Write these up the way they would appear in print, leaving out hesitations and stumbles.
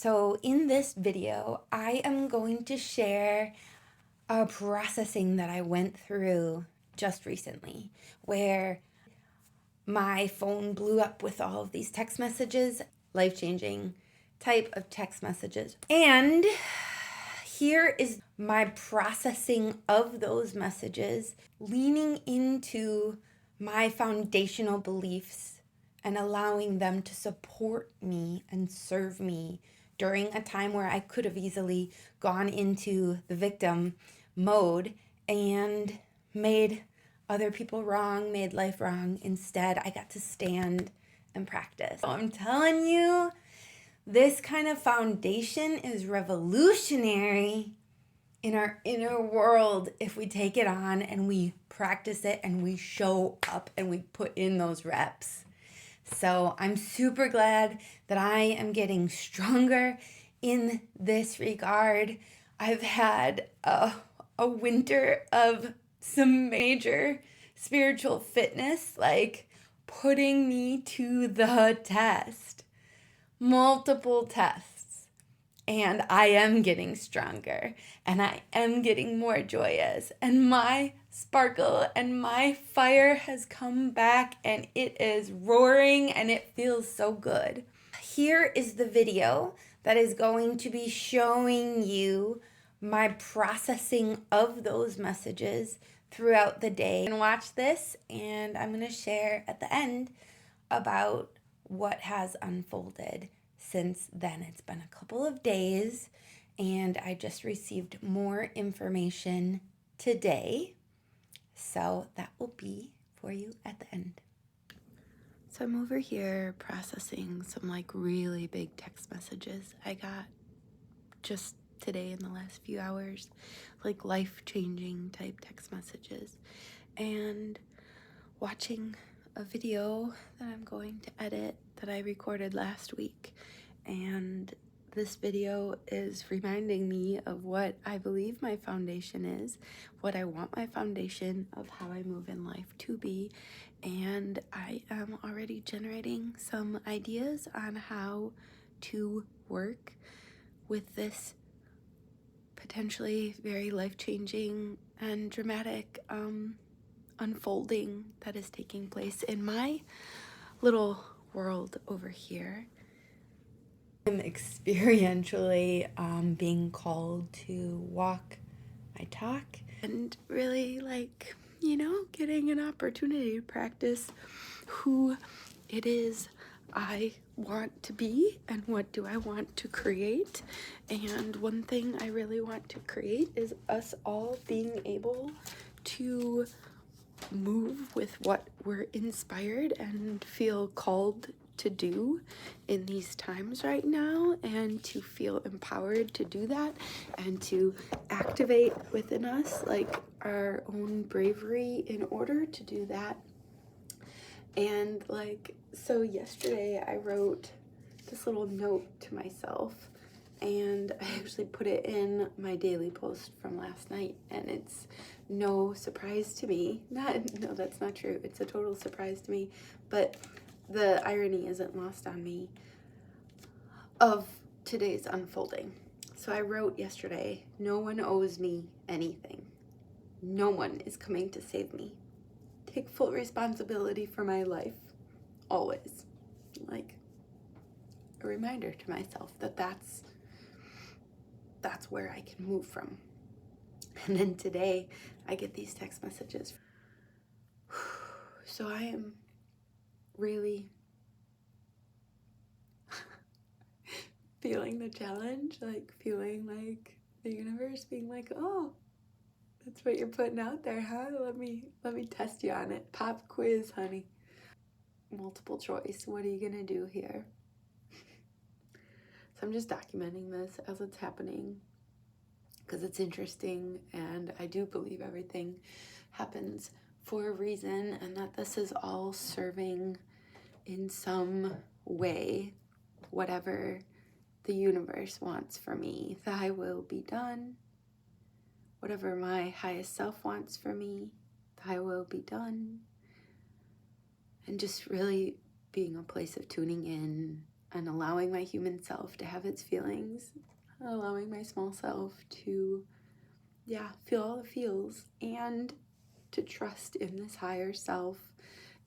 So in this video, I am going to share a processing that I went through just recently, where my phone blew up with all of these text messages, life-changing type of text messages. And here is my processing of those messages, leaning into my foundational beliefs and allowing them to support me and serve me during a time where I could have easily gone into the victim mode and made other people wrong, made life wrong. Instead, I got to stand and practice. So I'm telling you, this kind of foundation is revolutionary in our inner world if we take it on and we practice it and we show up and we put in those reps. So I'm super glad that I am getting stronger in this regard. I've had a winter of some major spiritual fitness, like putting me to the test, multiple tests. And I am getting stronger and I am getting more joyous, and my sparkle and my fire has come back and it is roaring and it feels so good. Here is the video that is going to be showing you my processing of those messages throughout the day. And watch this, and I'm going to share at the end about what has unfolded since then. It's been a couple of days, and I just received more information today. So that will be for you at the end. So I'm over here processing some like really big text messages I got just today in the last few hours, like life-changing type text messages, and watching a video that I'm going to edit that I recorded last week. And this video is reminding me of what I believe my foundation is, what I want my foundation of how I move in life to be, and I am already generating some ideas on how to work with this potentially very life-changing and dramatic unfolding that is taking place in my little world over here. I'm experientially being called to walk my talk and really, like, you know, getting an opportunity to practice who it is I want to be and what do I want to create. And one thing I really want to create is us all being able to move with what we're inspired and feel called to do in these times right now, and to feel empowered to do that and to activate within us like our own bravery in order to do that. And like, so yesterday I wrote this little note to myself, and I actually put it in my daily post from last night, and it's no surprise to me. No, that's not true. It's a total surprise to me, but the irony isn't lost on me of today's unfolding. So I wrote yesterday, no one owes me anything. No one is coming to save me. Take full responsibility for my life, always. Like a reminder to myself that that's where I can move from. And then today I get these text messages. So I am really feeling the challenge, like feeling like the universe being like, oh, that's what you're putting out there, huh? Let me test you on it. Pop quiz, honey. Multiple choice. What are you gonna do here? So I'm just documenting this as it's happening because it's interesting, and I do believe everything happens for a reason, and that this is all serving in some way whatever the universe wants for me. Thy will be done. Whatever my highest self wants for me, thy will be done. And just really being a place of tuning in and allowing my human self to have its feelings, allowing my small self to, feel all the feels, and to trust in this higher self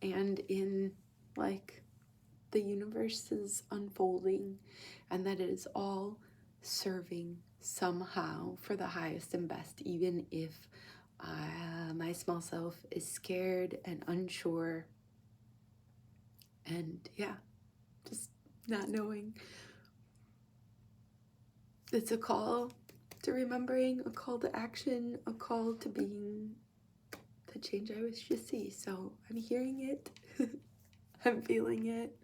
and in like the universe's unfolding, and that it is all serving somehow for the highest and best, even if my small self is scared and unsure and just not knowing. It's a call to remembering, a call to action, a call to being the change I wish to see. So I'm hearing it. I'm feeling it.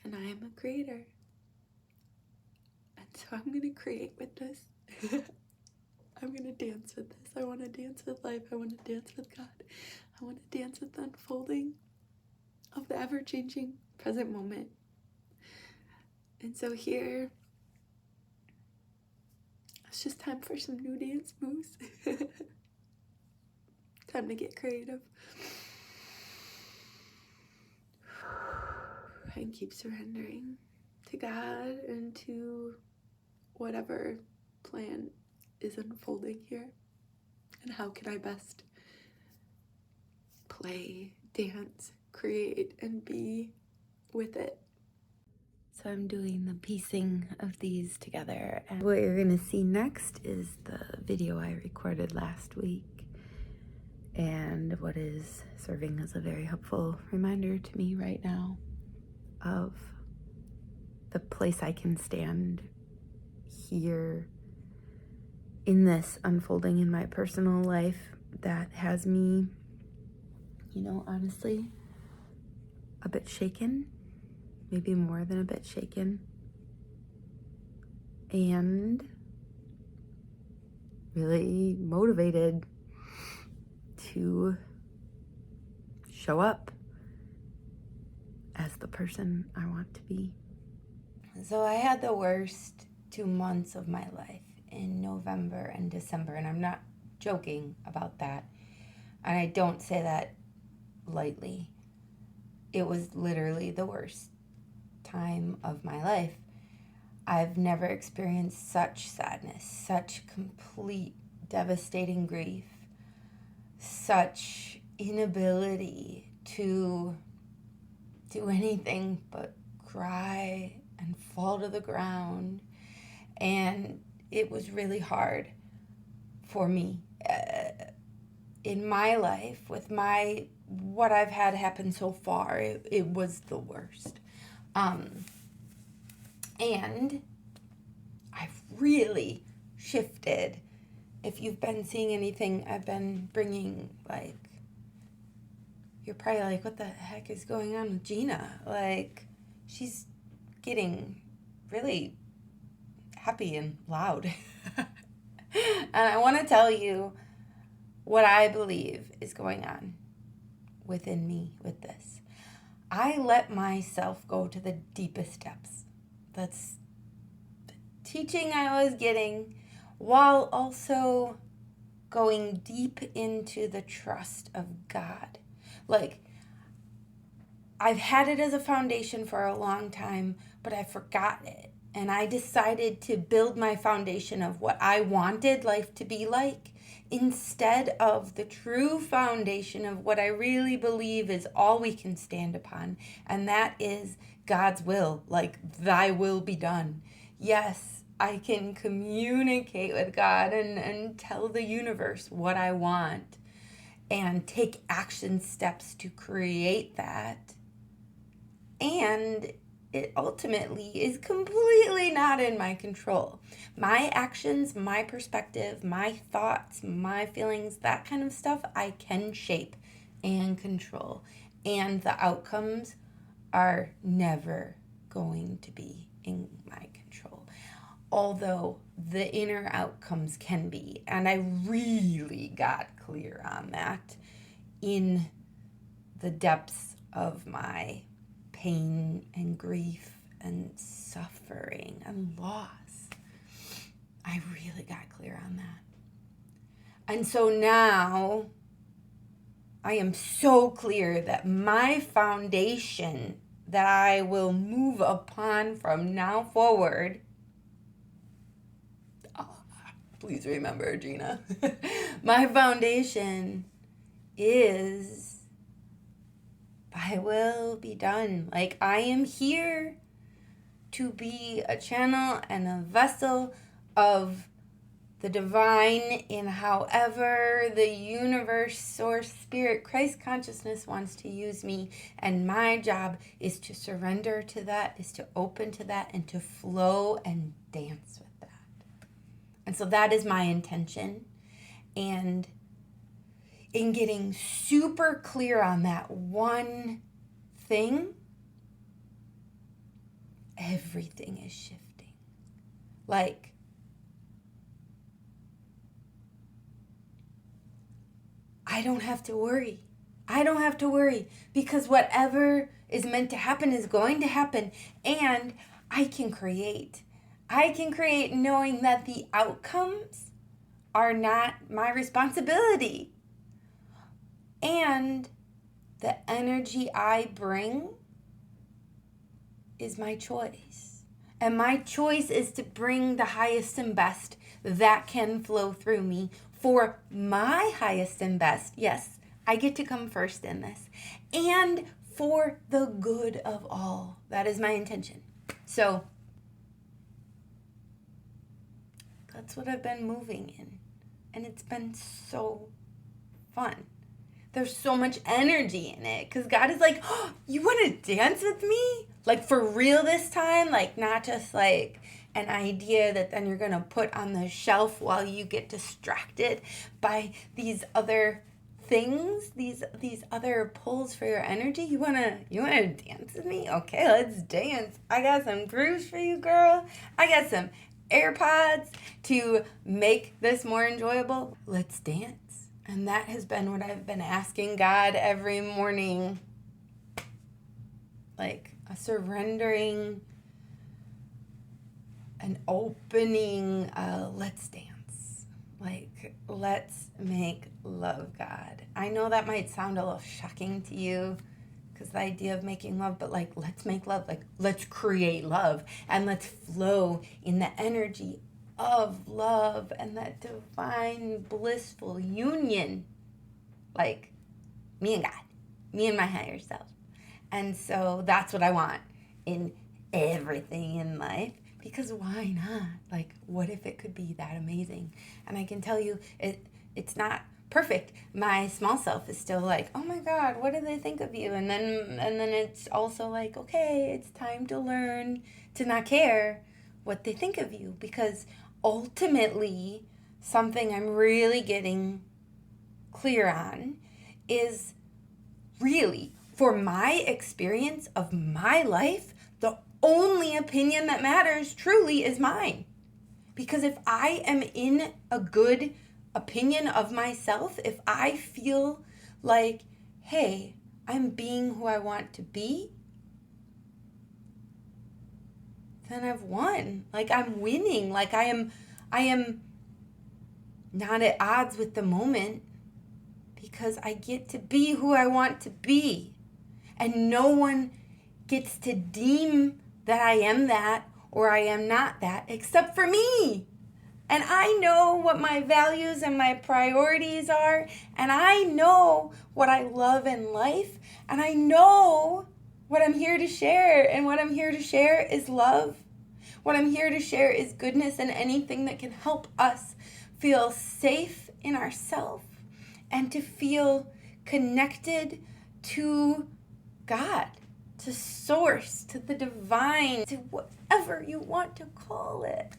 And I am a creator. And so I'm going to create with this. I'm going to dance with this. I want to dance with life. I want to dance with God. I want to dance with the unfolding of the ever-changing present moment. And so here, it's just time for some new dance moves. Time to get creative. And keep surrendering to God and to whatever plan is unfolding here. And how can I best play, dance, create, and be with it? So I'm doing the piecing of these together, and what you're gonna see next is the video I recorded last week, and what is serving as a very helpful reminder to me right now of the place I can stand here in this unfolding in my personal life that has me, honestly, a bit shaken, maybe more than a bit shaken, and really motivated to show up as the person I want to be. So I had the worst 2 months of my life in November and December, and I'm not joking about that. And I don't say that lightly. It was literally the worst time of my life. I've never experienced such sadness, such complete devastating grief, such inability to do anything but cry and fall to the ground. And it was really hard for me in my life with what I've had happen so far. It was the worst. And I've really shifted. If you've been seeing anything I've been bringing, you're probably like, what the heck is going on with Gina? She's getting really happy and loud. And I want to tell you what I believe is going on within me with this. I let myself go to the deepest depths. That's the teaching I was getting, while also going deep into the trust of God. I've had it as a foundation for a long time, but I forgot it. And I decided to build my foundation of what I wanted life to be like, instead of the true foundation of what I really believe is all we can stand upon. And that is God's will, thy will be done. Yes, I can communicate with God and tell the universe what I want and take action steps to create that. And it ultimately is completely not in my control. My actions, my perspective, my thoughts, my feelings, that kind of stuff, I can shape and control. And the outcomes are never going to be in my control. Although the inner outcomes can be. And I really got clear on that in the depths of my pain and grief and suffering and loss. I really got clear on that. And so now I am so clear that my foundation that I will move upon from now forward. Oh, please remember, Gina. My foundation is thy will be done. Like, I am here to be a channel and a vessel of the divine in however the universe, source, spirit, Christ consciousness wants to use me. And my job is to surrender to that, is to open to that, and to flow and dance with that. And so that is my intention. And in getting super clear on that one thing, everything is shifting. Like, I don't have to worry. I don't have to worry because whatever is meant to happen is going to happen, and I can create. I can create knowing that the outcomes are not my responsibility. And the energy I bring is my choice. And my choice is to bring the highest and best that can flow through me for my highest and best. Yes, I get to come first in this. And for the good of all. That is my intention. So that's what I've been moving in. And it's been so fun. There's so much energy in it because God is like, oh, you want to dance with me? Like, for real this time? Like, not just like an idea that then you're going to put on the shelf while you get distracted by these other things, these other pulls for your energy. You want to dance with me? Okay, let's dance. I got some grooves for you, girl. I got some AirPods to make this more enjoyable. Let's dance. And that has been what I've been asking God every morning. Like a surrendering, an opening, let's dance. Like, let's make love, God. I know that might sound a little shocking to you because the idea of making love, but like, let's make love. Like, let's create love and let's flow in the energy of love and that divine blissful union, like me and God, me and my higher self. And so that's what I want in everything in life, because why not? Like, what if it could be that amazing? And I can tell you it's not perfect. My small self is still like, oh my God, what do they think of you? And then it's also like, okay, it's time to learn to not care what they think of you, because ultimately something I'm really getting clear on is really, for my experience of my life, the only opinion that matters truly is mine. Because if I am in a good opinion of myself, if I feel like, hey, I'm being who I want to be, then I've won. Like, I'm winning. Like, I am not at odds with the moment because I get to be who I want to be. And no one gets to deem that I am that or I am not that except for me. And I know what my values and my priorities are. And I know what I love in life. And I know what I'm here to share. And what I'm here to share is love. What I'm here to share is goodness and anything that can help us feel safe in ourselves and to feel connected to God, to source, to the divine, to whatever you want to call it.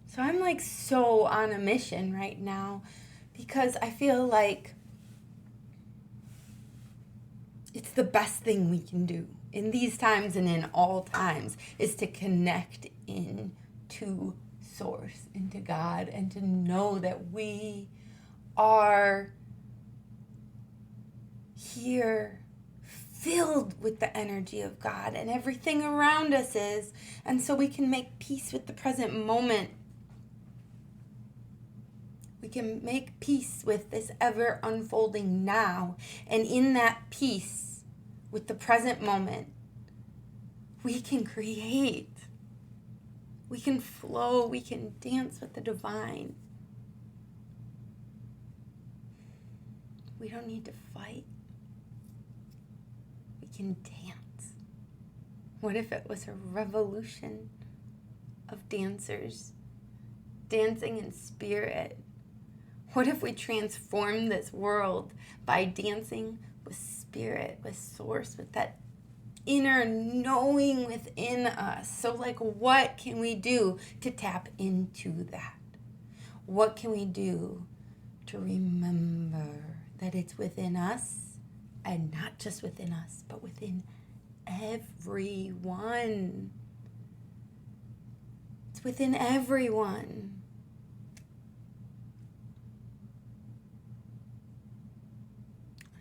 So I'm like so on a mission right now because I feel like it's the best thing we can do in these times and in all times is to connect in to source, into God, and to know that we are here filled with the energy of God and everything around us is, and so we can make peace with the present moment. We can make peace with this ever unfolding now. And in that peace, with the present moment, we can create. We can flow. We can dance with the divine. We don't need to fight. We can dance. What if it was a revolution of dancers dancing in spirit? What if we transformed this world by dancing with spirit, with source, with that inner knowing within us? So like, what can we do to tap into that? What can we do to remember that it's within us, and not just within us, but within everyone? It's within everyone.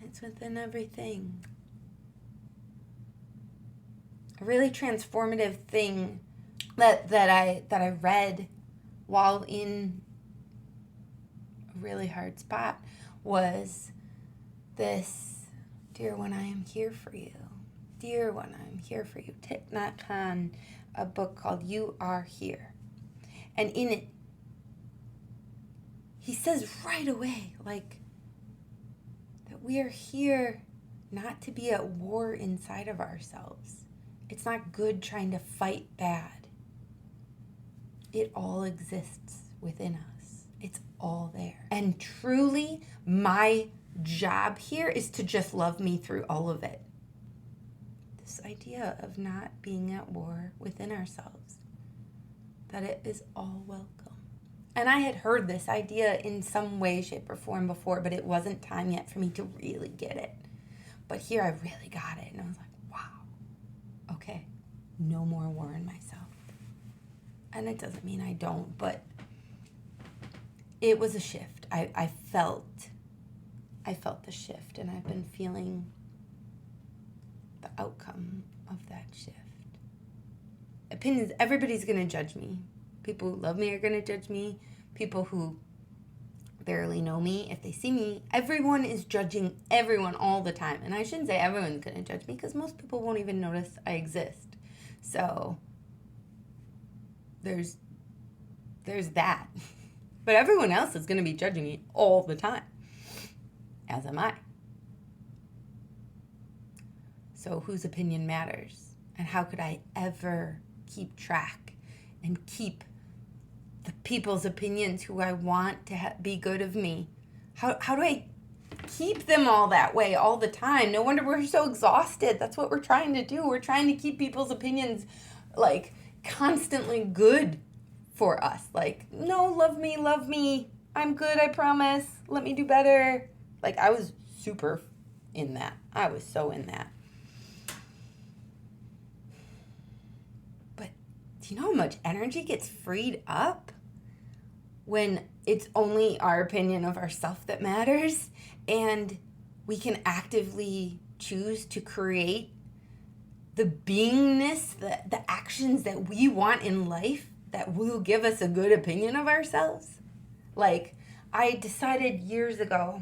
It's within everything. A really transformative thing that I read while in a really hard spot was this: dear one, I am here for you. Dear one, I am here for you. Thich Nhat Hanh, a book called You Are Here. And in it, he says right away, like, that we are here not to be at war inside of ourselves. It's not good trying to fight bad. It all exists within us. It's all there. And truly, my job here is to just love me through all of it. This idea of not being at war within ourselves, that it is all welcome. And I had heard this idea in some way, shape, or form before, but it wasn't time yet for me to really get it. But here I really got it, and I was like, wow, okay, no more war in myself. And it doesn't mean I don't, but it was a shift. I felt the shift, and I've been feeling the outcome of that shift. Opinions, everybody's going to judge me. People who love me are going to judge me. People who barely know me, if they see me, everyone is judging everyone all the time. And I shouldn't say everyone's going to judge me, because most people won't even notice I exist. So there's that. But everyone else is going to be judging me all the time, as am I. So whose opinion matters? And how could I ever keep track and keep the people's opinions who I want to be good of me? How do I keep them all that way all the time? No wonder we're so exhausted. That's what we're trying to do. We're trying to keep people's opinions like constantly good for us. Like, no, love me. I'm good, I promise. Let me do better. Like, I was super in that. I was so in that. But do you know how much energy gets freed up when it's only our opinion of ourselves that matters, and we can actively choose to create the beingness, the actions that we want in life that will give us a good opinion of ourselves? Like, I decided years ago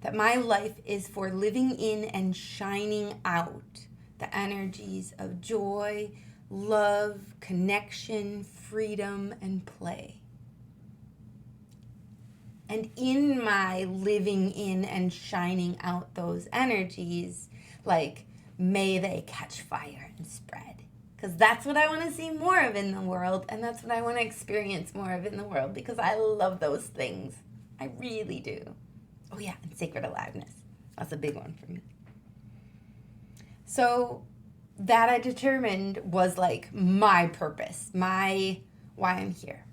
that my life is for living in and shining out the energies of joy, love, connection, freedom, and play. And in my living in and shining out those energies, like, may they catch fire and spread. Because that's what I want to see more of in the world, and that's what I want to experience more of in the world, because I love those things. I really do. Oh yeah, and Sacred Aliveness. That's a big one for me. So that I determined was like my purpose, why I'm here.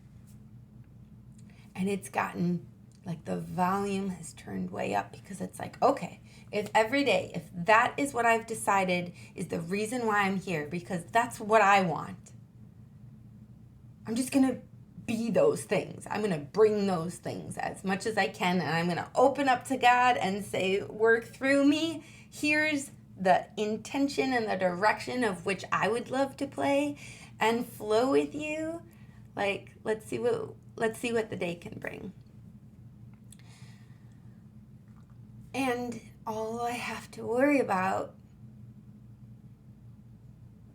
And it's gotten, like, the volume has turned way up, because it's like, okay, if every day, if that is what I've decided is the reason why I'm here, because that's what I want, I'm just going to be those things. I'm going to bring those things as much as I can, and I'm going to open up to God and say, work through me. Here's the intention and the direction of which I would love to play and flow with you. Like, let's see what the day can bring. And all I have to worry about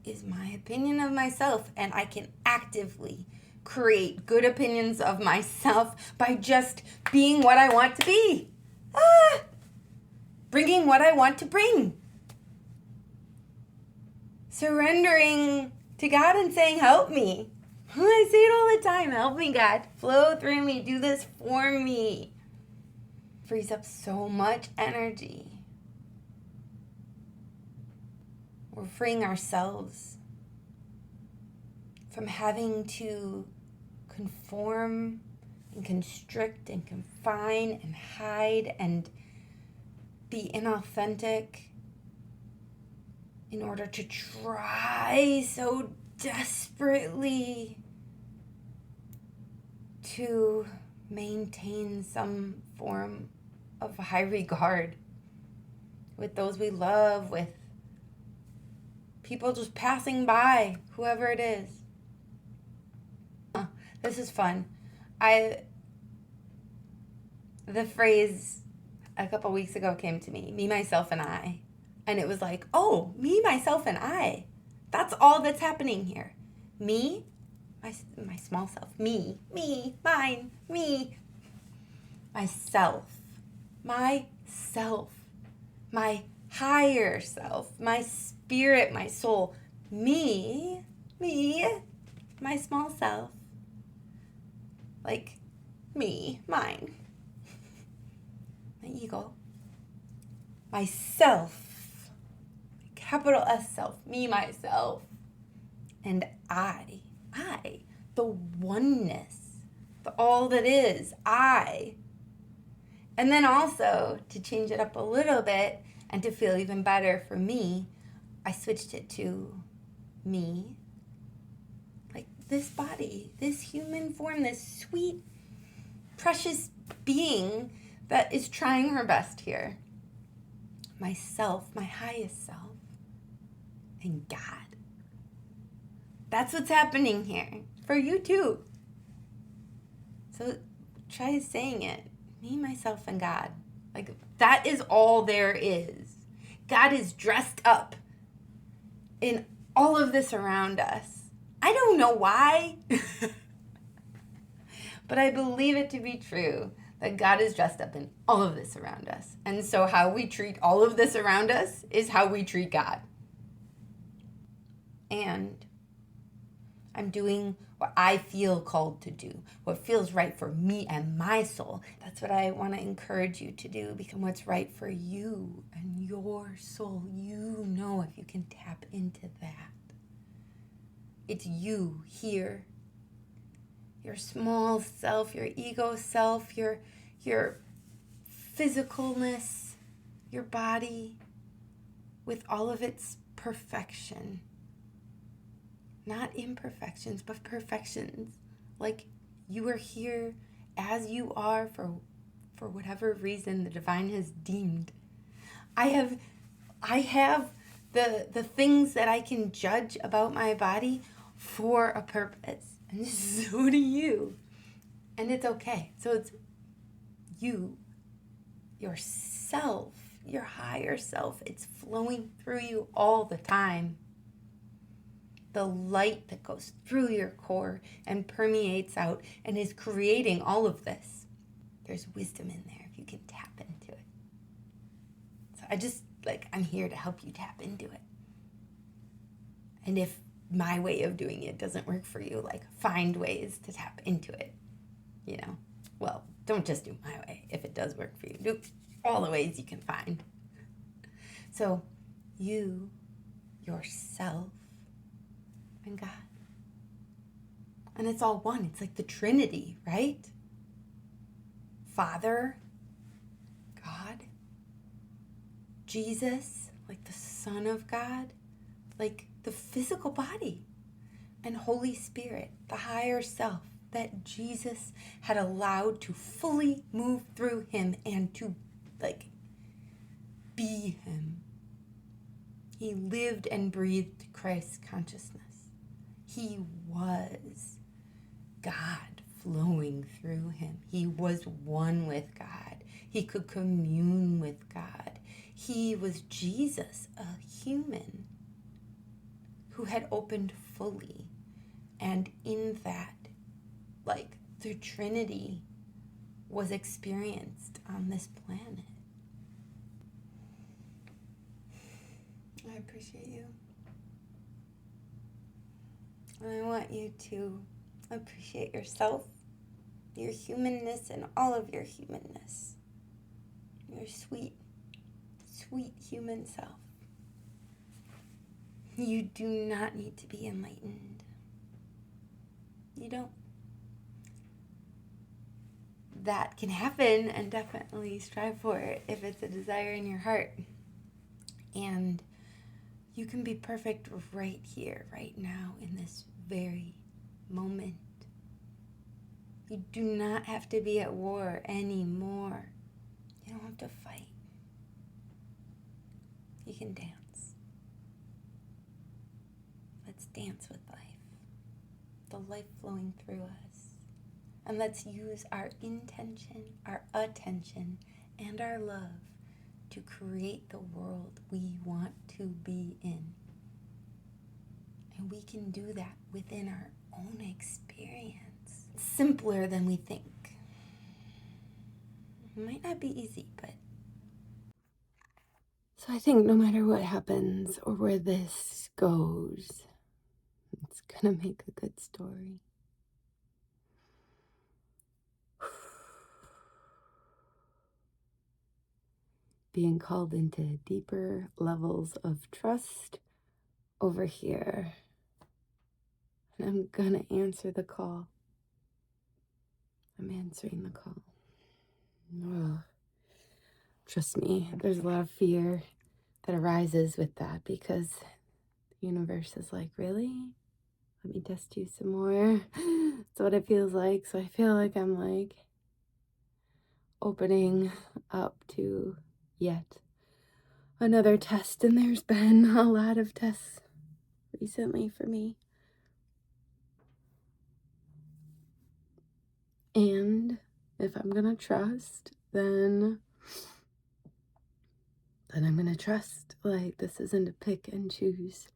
is my opinion of myself, and I can actively create good opinions of myself by just being what I want to be. Bringing what I want to bring. Surrendering to God and saying, help me. I say it all the time, help me, God. Flow through me, do this for me. Frees up so much energy. We're freeing ourselves from having to conform and constrict and confine and hide and be inauthentic in order to try so desperately to maintain some form of high regard with those we love, with people just passing by, whoever it is. This is fun. The phrase a couple weeks ago came to me, myself, and I. And it was like, oh, me, myself, and I. That's all that's happening here. Me, my small self. Me, mine, me. Myself. Myself. My higher self. My spirit, my soul. Me, my small self. Like me, mine. My ego. Myself. Capital S self. Me, myself. And I. The oneness. The all that is. I. And then also, to change it up a little bit and to feel even better for me, I switched it to me. Like this body, this human form, this sweet, precious being that is trying her best here. Myself, my highest self, and God. That's what's happening here. For you too. So try saying it. Me, myself, and God. Like, that is all there is. God is dressed up in all of this around us. I don't know why, but I believe it to be true that God is dressed up in all of this around us. And so how we treat all of this around us is how we treat God. And I'm doing what I feel called to do, what feels right for me and my soul. That's what I want to encourage you to do. Become what's right for you and your soul. You know if you can tap into that. It's you here. Your small self, your ego self, your physicalness, your body with all of its perfection. Not imperfections, but perfections. Like you are here as you are for whatever reason the divine has deemed. I have the things that I can judge about my body for a purpose. And so do you. And it's okay. So it's you, yourself, your higher self. It's flowing through you all the time. The light that goes through your core and permeates out and is creating all of this. There's wisdom in there if you can tap into it. So I'm here to help you tap into it. And if my way of doing it doesn't work for you, find ways to tap into it. Well, don't just do my way. If it does work for you, do all the ways you can find. So you, yourself, and God. And it's all one. It's like the Trinity, right? Father, God, Jesus, like the Son of God, like the physical body, and Holy Spirit, the higher self that Jesus had allowed to fully move through him and to be him. He lived and breathed Christ's consciousness. He was God flowing through him. He was one with God. He could commune with God. He was Jesus, a human who had opened fully. And in that, like, the Trinity was experienced on this planet. I appreciate you. And I want you to appreciate yourself, your humanness, and all of your humanness. Your sweet, sweet human self. You do not need to be enlightened. You don't. That can happen, and definitely strive for it if it's a desire in your heart. And you can be perfect right here, right now, in this very moment. You do not have to be at war anymore. You don't have to fight. You can dance. Let's dance with life. The life flowing through us. And let's use our intention, our attention, and our love to create the world we want to be in. And we can do that within our own experience. It's simpler than we think. It might not be easy, but... So I think no matter what happens or where this goes, it's gonna make a good story. Being called into deeper levels of trust over here. And I'm gonna answer the call. I'm answering the call. Oh, trust me, there's a lot of fear that arises with that because the universe is like, really? Let me test you some more. That's what it feels like. So I feel like I'm like opening up to yet another test, and there's been a lot of tests recently for me. And if I'm gonna trust, then I'm gonna trust. Like, this isn't a pick and choose.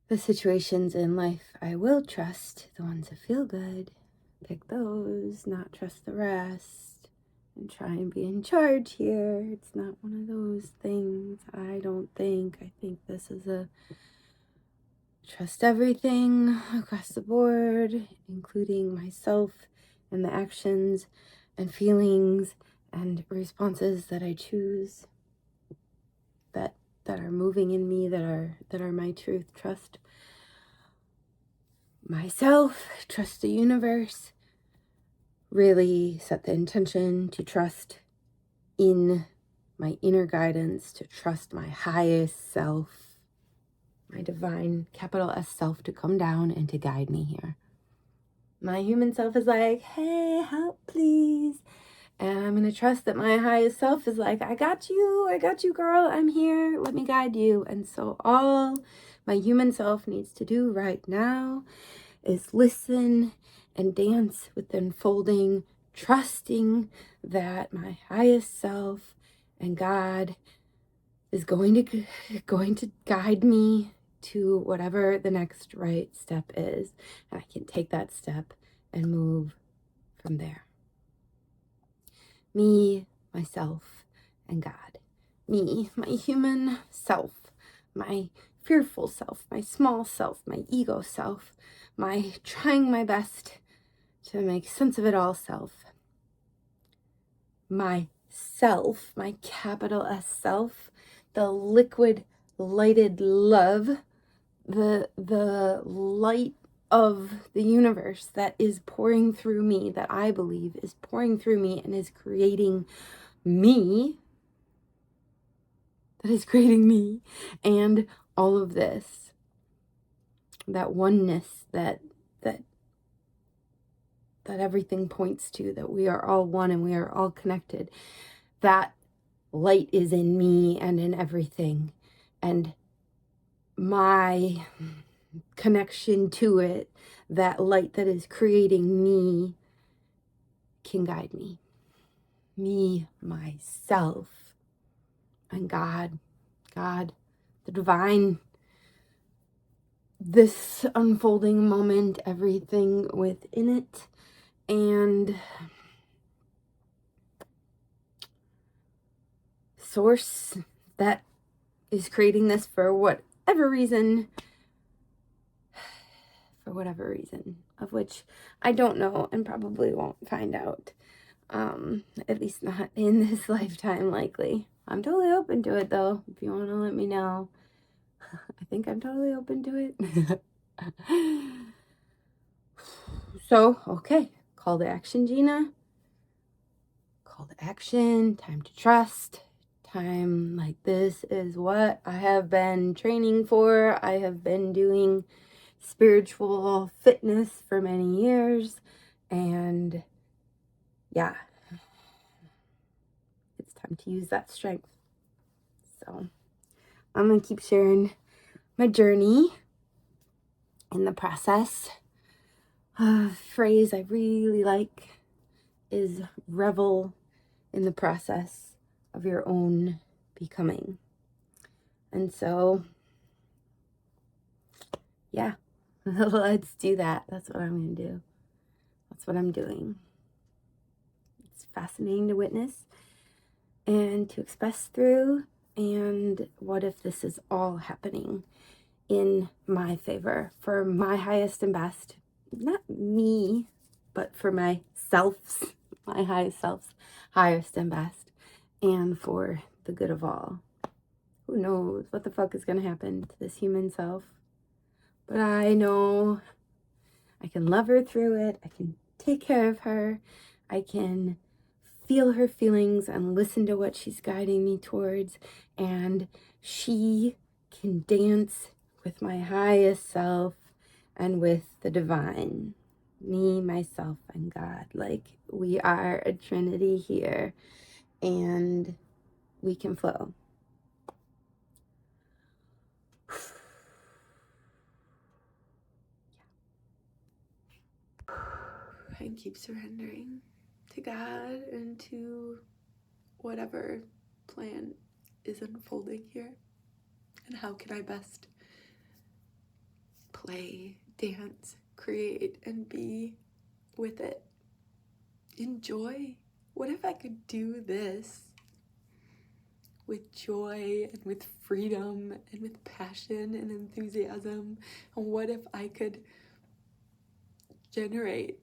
The situations in life I will trust, the ones that feel good, pick those, not trust the rest, and try and be in charge here. It's not one of those things, I don't think. I think this is a trust everything across the board, including myself and the actions and feelings and responses that I choose that are moving in me, that are my truth. Trust myself, trust the universe, really set the intention to trust in my inner guidance, to trust my highest self, my divine capital S self, to come down and to guide me here. My human self is like, hey, help please. And I'm going to trust that my highest self is like, I got you, girl, I'm here, let me guide you. And so all my human self needs to do right now is listen and dance with the unfolding, trusting that my highest self and God is going to guide me to whatever the next right step is. And I can take that step and move from there. Me, myself, and God. Me, my human self, my fearful self, my small self, my ego self, my trying my best to make sense of it all self. My self, my capital S self, the liquid lighted love, the light of the universe that is pouring through me, that I believe is pouring through me and is creating me, and all of this, that oneness that everything points to, that we are all one and we are all connected. That light is in me and in everything, and my connection to it, that light that is creating me, can guide me. me, myself, and God, the divine, this unfolding moment, everything within it, and source that is creating this for whatever reason, of which I don't know and probably won't find out, at least not in this lifetime, likely. I'm totally open to it, though, if you want to let me know. I think I'm totally open to it. So, okay, call to action, Gina. Call to action, time to trust, time like this is what I have been training for. I have been doing spiritual fitness for many years, and yeah, it's time to use that strength. So I'm gonna keep sharing my journey in the process. A phrase I really like is revel in the process of your own becoming. And so, yeah, let's do that. That's what I'm going to do. That's what I'm doing. It's fascinating to witness and to express through. And what if this is all happening in my favor, for my highest and best? Not me, but for myself's, my highest self's highest and best, and for the good of all. Who knows what the fuck is going to happen to this human self? But I know I can love her through it. I can take care of her. I can feel her feelings and listen to what she's guiding me towards. And she can dance with my highest self and with the divine. Me, myself, and God. Like, we are a trinity here, and we can flow. And keep surrendering to God and to whatever plan is unfolding here. And how can I best play, dance, create, and be with it? Enjoy. What if I could do this with joy and with freedom and with passion and enthusiasm? And what if I could generate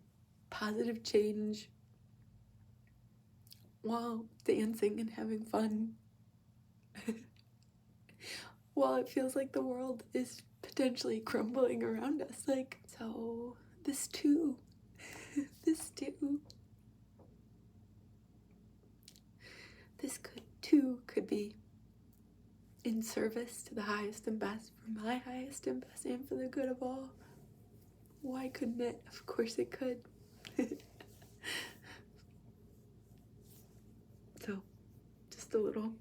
positive change while dancing and having fun? While it feels like the world is potentially crumbling around us. Like, so this too, this could be in service to the highest and best, for my highest and best, and for the good of all. Why couldn't it? Of course it could. So, just a little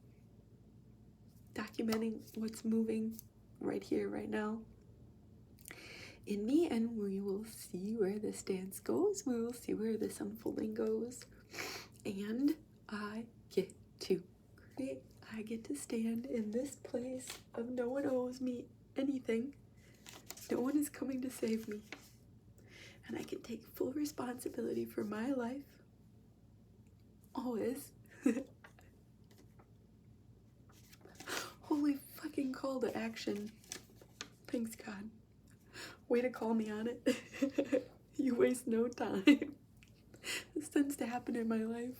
documenting what's moving right here, right now in me, and we will see where this dance goes. We will see where this unfolding goes. And I get to create. I get to stand in this place of no one owes me anything. No one is coming to save me. And I can take full responsibility for my life. Always. Holy fucking call to action. Thanks, God. Way to call me on it. You waste no time. This tends to happen in my life.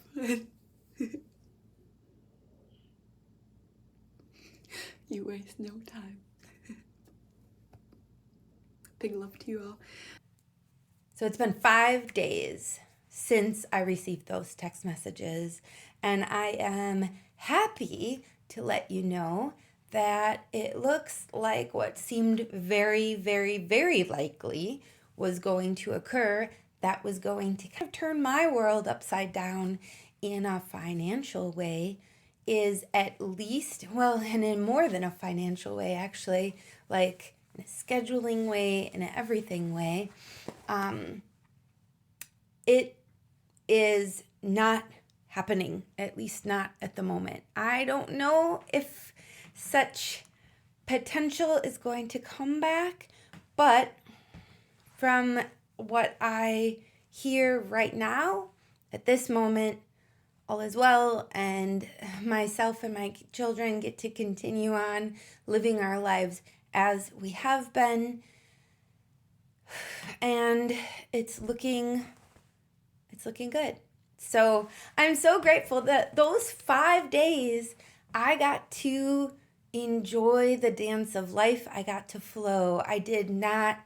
You waste no time. Big love to you all. So it's been 5 days since I received those text messages, and I am happy to let you know that it looks like what seemed very, very, very likely was going to occur, that was going to kind of turn my world upside down in a financial way, is at least, well, and in more than a financial way, actually, like in a scheduling way, in an everything way. It is not happening, at least not at the moment. I don't know if such potential is going to come back, but from what I hear right now, at this moment, all is well, and myself and my children get to continue on living our lives as we have been, and it's looking good. So I'm so grateful that those 5 days I got to enjoy the dance of life. I got to flow. I did not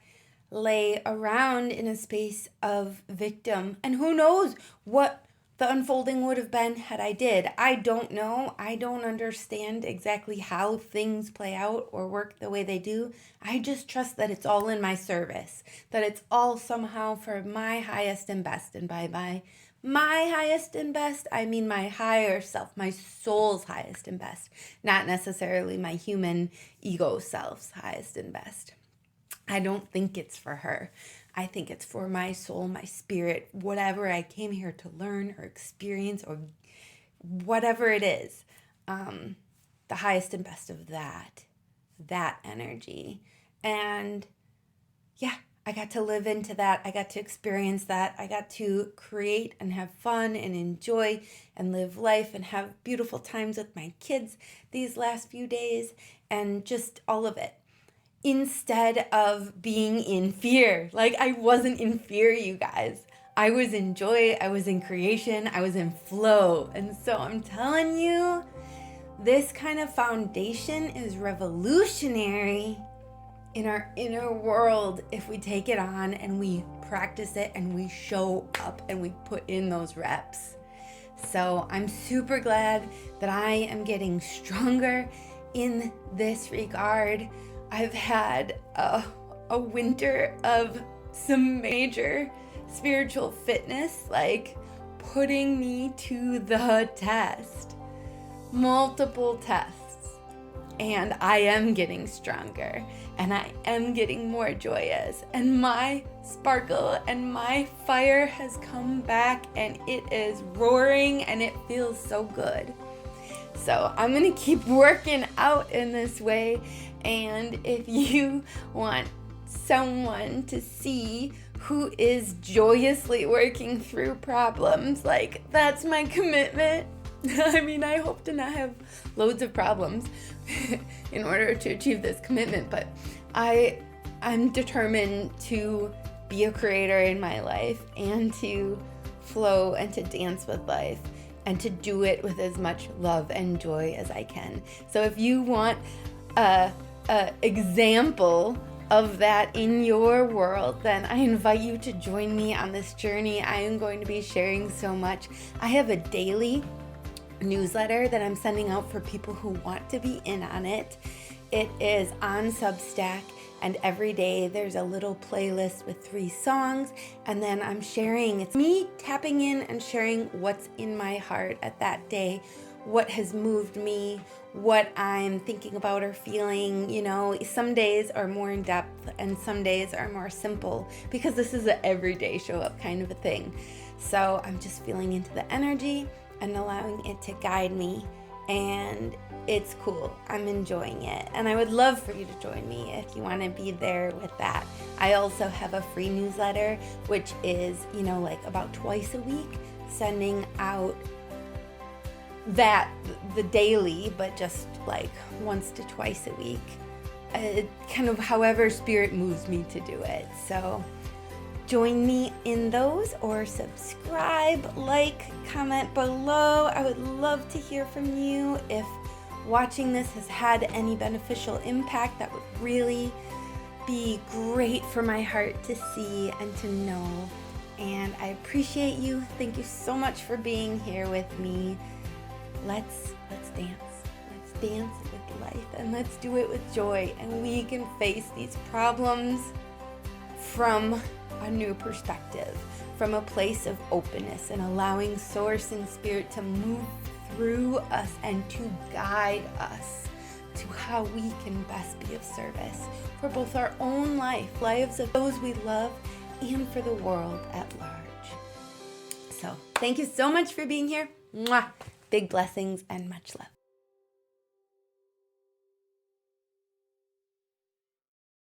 lay around in a space of victim. And who knows what the unfolding would have been had I did. I don't know. I don't understand exactly how things play out or work the way they do. I just trust that it's all in my service, that it's all somehow for my highest and best. And by my highest and best, I mean my higher self, my soul's highest and best, not necessarily my human ego self's highest and best. I don't think it's for her. I think it's for my soul, my spirit, whatever I came here to learn or experience or whatever it is. The highest and best of that energy. And yeah, I got to live into that. I got to experience that. I got to create and have fun and enjoy and live life and have beautiful times with my kids these last few days and just all of it. Instead of being in fear. Like, I wasn't in fear, you guys. I was in joy, I was in creation, I was in flow. And so I'm telling you, this kind of foundation is revolutionary in our inner world if we take it on and we practice it and we show up and we put in those reps. So I'm super glad that I am getting stronger in this regard. I've had a winter of some major spiritual fitness, like putting me to the test, multiple tests, and I am getting stronger and I am getting more joyous, and my sparkle and my fire has come back and it is roaring and it feels so good. So I'm going to keep working out in this way. And if you want someone to see who is joyously working through problems, like, that's my commitment. I mean, I hope to not have loads of problems in order to achieve this commitment, but I'm determined to be a creator in my life and to flow and to dance with life and to do it with as much love and joy as I can. So if you want a example of that in your world, then I invite you to join me on this journey. I am going to be sharing so much. I have a daily newsletter that I'm sending out for people who want to be in on it. It is on Substack, and every day there's a little playlist with 3 songs, and then I'm sharing, it's me tapping in and sharing what's in my heart at that day, what has moved me, what I'm thinking about or feeling. You know, some days are more in depth and some days are more simple, because this is an everyday show up kind of a thing. So I'm just feeling into the energy and allowing it to guide me, and it's cool. I'm enjoying it, and I would love for you to join me if you want to be there with that. I also have a free newsletter, which is, you know, like about twice a week, sending out that the daily, but just like once to twice a week, kind of however spirit moves me to do it. So join me in those, or subscribe, like, comment below. I would love to hear from you. If watching this has had any beneficial impact, that would really be great for my heart to see and to know. And I appreciate you. Thank you so much for being here with me. Let's dance. Let's dance with life, and let's do it with joy, and we can face these problems from a new perspective, from a place of openness, and allowing source and spirit to move through us and to guide us to how we can best be of service for both our own lives of those we love, and for the world at large. So thank you so much for being here. Mwah! Big blessings and much love.